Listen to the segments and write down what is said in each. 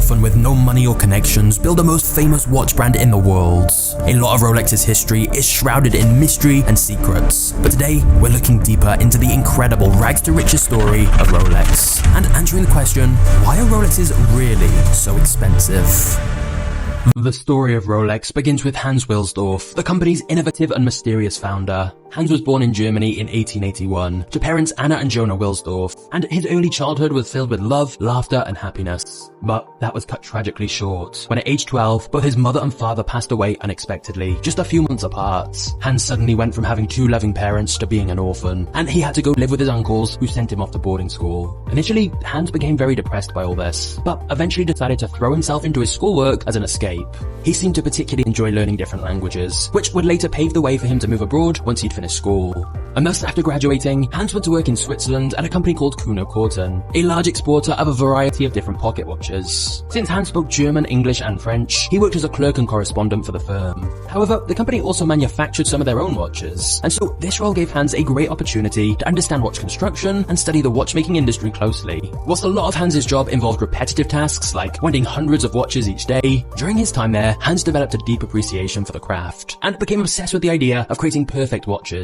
orphan with no money or connections build the most famous watch brand in the world. A lot of Rolex's history is shrouded in mystery and secrets, but today we're looking deeper into the incredible rags to riches story of Rolex and answering the question, why are Rolexes really so expensive? The story of Rolex begins with Hans Wilsdorf, the company's innovative and mysterious founder. Hans was born in Germany in 1881 to parents Anna and Johan Wilsdorf, and his early childhood was filled with love, laughter and happiness. But that was cut tragically short when at age 12, both his mother and father passed away unexpectedly, just a few months apart. Hans suddenly went from having two loving parents to being an orphan, and he had to go live with his uncles who sent him off to boarding school. Initially, Hans became very depressed by all this, but eventually decided to throw himself into his schoolwork as an escape. He seemed to particularly enjoy learning different languages, which would later pave the way for him to move abroad once he'd finished school. And thus, after graduating, Hans went to work in Switzerland at a company called Kuno Korten, a large exporter of a variety of different pocket watches. Since Hans spoke German, English and French, he worked as a clerk and correspondent for the firm. However, the company also manufactured some of their own watches, and so this role gave Hans a great opportunity to understand watch construction and study the watchmaking industry closely. Whilst a lot of Hans's job involved repetitive tasks like winding hundreds of watches each day, during his time there, Hans developed a deep appreciation for the craft and became obsessed with the idea of creating perfect watches.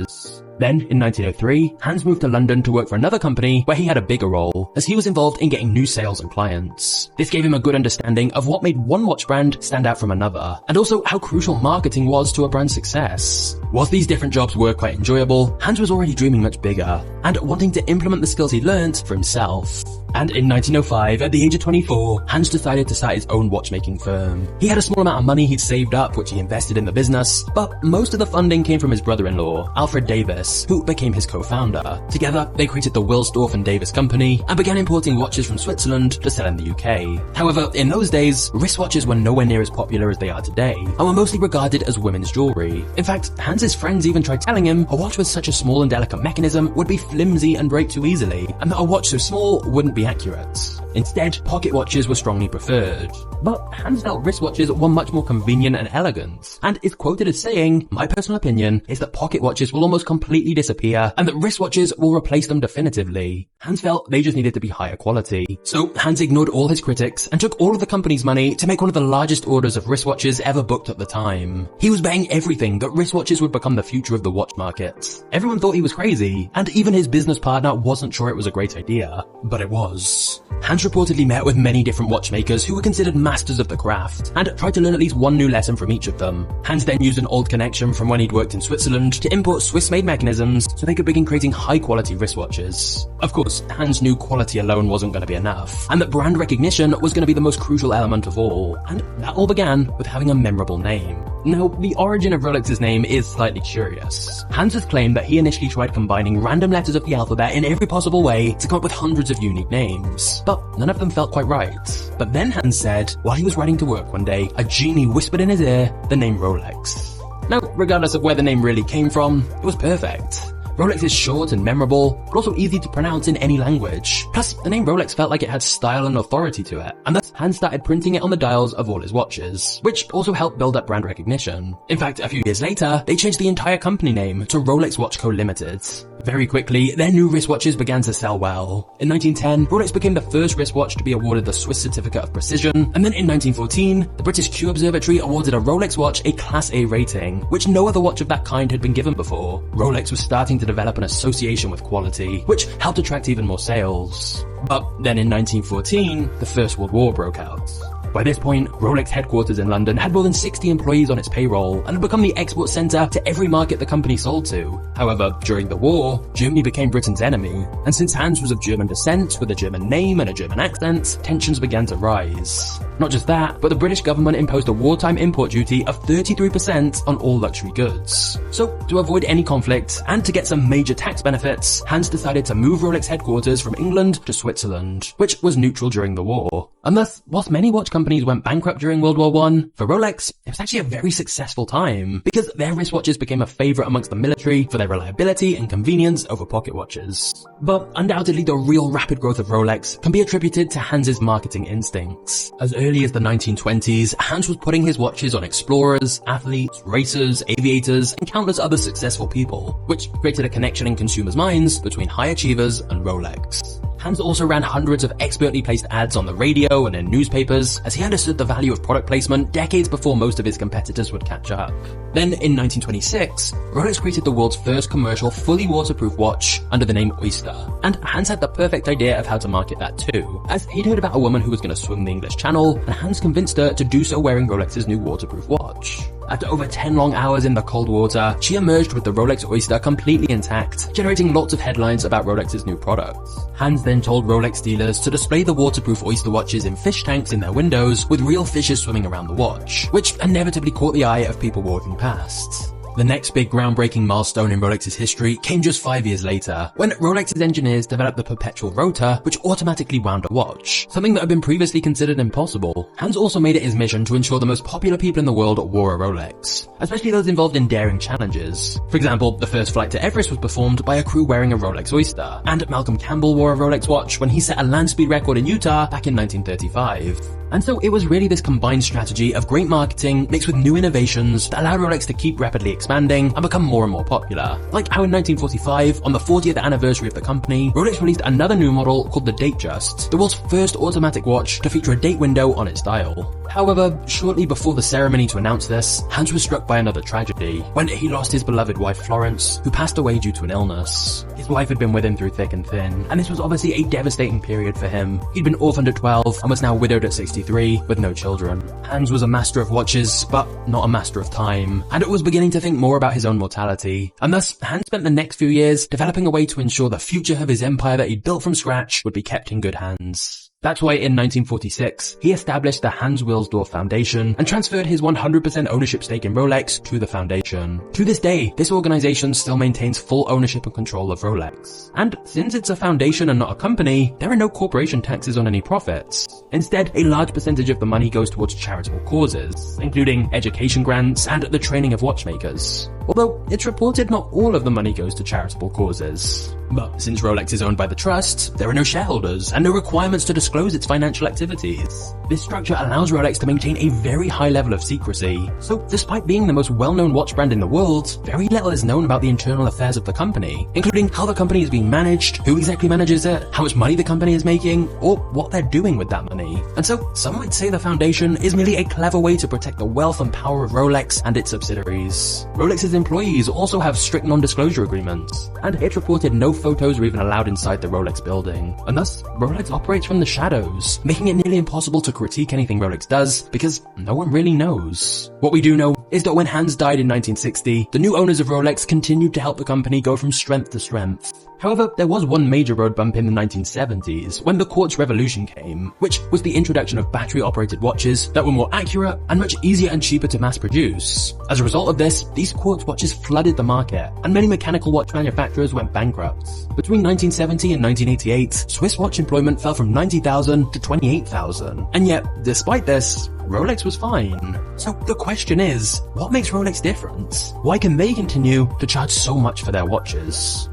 Then, in 1903, Hans moved to London to work for another company where he had a bigger role, as he was involved in getting new sales and clients. This gave him a good understanding of what made one watch brand stand out from another, and also how crucial marketing was to a brand's success. Whilst these different jobs were quite enjoyable, Hans was already dreaming much bigger, and wanting to implement the skills he learnt for himself. And in 1905, at the age of 24, Hans decided to start his own watchmaking firm. He had a small amount of money he'd saved up, which he invested in the business, but most of the funding came from his brother-in-law, Alfred Davis, who became his co-founder. Together, they created the Wilsdorf and Davis Company and began importing watches from Switzerland to sell in the UK. However, in those days, wristwatches were nowhere near as popular as they are today, and were mostly regarded as women's jewelry. In fact, Hans's friends even tried telling him a watch with such a small and delicate mechanism would be flimsy and break too easily, and that a watch so small wouldn't be accurate. Instead, pocket watches were strongly preferred. But Hans felt wristwatches were much more convenient and elegant, and is quoted as saying, "My personal opinion is that pocket watches will almost completely disappear, and that wristwatches will replace them definitively." Hans felt they just needed to be higher quality. So Hans ignored all his critics and took all of the company's money to make one of the largest orders of wristwatches ever booked at the time. He was betting everything that wristwatches would become the future of the watch market. Everyone thought he was crazy, and even his business partner wasn't sure it was a great idea, but it was. Hans reportedly met with many different watchmakers who were considered masters of the craft, and tried to learn at least one new lesson from each of them. Hans then used an old connection from when he'd worked in Switzerland to import Swiss-made mechanisms so they could begin creating high-quality wristwatches. Of course, Hans knew quality alone wasn't going to be enough, and that brand recognition was going to be the most crucial element of all, and that all began with having a memorable name. Now, the origin of Rolex's name is slightly curious. Hans has claimed that he initially tried combining random letters of the alphabet in every possible way to come up with hundreds of unique names, but none of them felt quite right. But then Hans said, while he was riding to work one day, a genie whispered in his ear the name Rolex. Now, regardless of where the name really came from, it was perfect. Rolex is short and memorable, but also easy to pronounce in any language. Plus, the name Rolex felt like it had style and authority to it, and thus Hans started printing it on the dials of all his watches, which also helped build up brand recognition. In fact, a few years later, they changed the entire company name to Rolex Watch Co. Limited. Very quickly, their new wristwatches began to sell well. In 1910, Rolex became the first wristwatch to be awarded the Swiss Certificate of Precision, and then in 1914, the British Kew Observatory awarded a Rolex watch a Class A rating, which no other watch of that kind had been given before. Rolex was starting to develop an association with quality, which helped attract even more sales. But then in 1914, the First World War broke out. By this point, Rolex headquarters in London had more than 60 employees on its payroll and had become the export centre to every market the company sold to. However, during the war, Germany became Britain's enemy, and since Hans was of German descent with a German name and a German accent, tensions began to rise. Not just that, but the British government imposed a wartime import duty of 33% on all luxury goods. So, to avoid any conflict and to get some major tax benefits, Hans decided to move Rolex headquarters from England to Switzerland, which was neutral during the war. And thus, whilst many watch companies went bankrupt during World War I, for Rolex, it was actually a very successful time, because their wristwatches became a favourite amongst the military for their reliability and convenience over pocket watches. But undoubtedly the real rapid growth of Rolex can be attributed to Hans's marketing instincts. As early as the 1920s, Hans was putting his watches on explorers, athletes, racers, aviators, and countless other successful people, which created a connection in consumers' minds between high achievers and Rolex. Hans also ran hundreds of expertly placed ads on the radio and in newspapers, as he understood the value of product placement decades before most of his competitors would catch up. Then, in 1926, Rolex created the world's first commercial fully waterproof watch under the name Oyster, and Hans had the perfect idea of how to market that too, as he'd heard about a woman who was going to swim the English Channel, and Hans convinced her to do so wearing Rolex's new waterproof watch. After over 10 long hours in the cold water, she emerged with the Rolex Oyster completely intact, generating lots of headlines about Rolex's new products. Hans then told Rolex dealers to display the waterproof Oyster watches in fish tanks in their windows with real fishes swimming around the watch, which inevitably caught the eye of people walking past. The next big groundbreaking milestone in Rolex's history came just 5 years later, when Rolex's engineers developed the perpetual rotor, which automatically wound a watch, something that had been previously considered impossible. Hans also made it his mission to ensure the most popular people in the world wore a Rolex, especially those involved in daring challenges. For example, the first flight to Everest was performed by a crew wearing a Rolex Oyster, and Malcolm Campbell wore a Rolex watch when he set a land speed record in Utah back in 1935. And so it was really this combined strategy of great marketing mixed with new innovations that allowed Rolex to keep rapidly expanding and become more and more popular. Like how in 1945, on the 40th anniversary of the company, Rolex released another new model called the Datejust, the world's first automatic watch to feature a date window on its dial. However, shortly before the ceremony to announce this, Hans was struck by another tragedy, when he lost his beloved wife Florence, who passed away due to an illness. His wife had been with him through thick and thin, and this was obviously a devastating period for him. He'd been orphaned at 12 and was now widowed at 63 with no children. Hans was a master of watches, but not a master of time, and it was beginning to think more about his own mortality, and thus Hans spent the next few years developing a way to ensure the future of his empire that he'd built from scratch would be kept in good hands. That's why in 1946, he established the Hans Wilsdorf Foundation and transferred his 100% ownership stake in Rolex to the foundation. To this day, this organization still maintains full ownership and control of Rolex. And since it's a foundation and not a company, there are no corporation taxes on any profits. Instead, a large percentage of the money goes towards charitable causes, including education grants and the training of watchmakers. Although, it's reported not all of the money goes to charitable causes. But since Rolex is owned by the trust, there are no shareholders and no requirements to disclose its financial activities. This structure allows Rolex to maintain a very high level of secrecy. So, despite being the most well-known watch brand in the world, very little is known about the internal affairs of the company, including how the company is being managed, who exactly manages it, how much money the company is making, or what they're doing with that money. And so, some might say the foundation is merely a clever way to protect the wealth and power of Rolex and its subsidiaries. Rolex's employees also have strict non-disclosure agreements, and it's reported no photos are even allowed inside the Rolex building, and thus Rolex operates from the shadows, making it nearly impossible to critique anything Rolex does because no one really knows. What we do know is that when Hans died in 1960, the new owners of Rolex continued to help the company go from strength to strength. However, there was one major road bump in the 1970s when the quartz revolution came, which was the introduction of battery-operated watches that were more accurate and much easier and cheaper to mass produce. As a result of this, these quartz watches flooded the market, and many mechanical watch manufacturers went bankrupt. Between 1970 and 1988, Swiss watch employment fell from 90,000 to 28,000, and yet, despite this, Rolex was fine. So the question is, what makes Rolex different? Why can they continue to charge so much for their watches?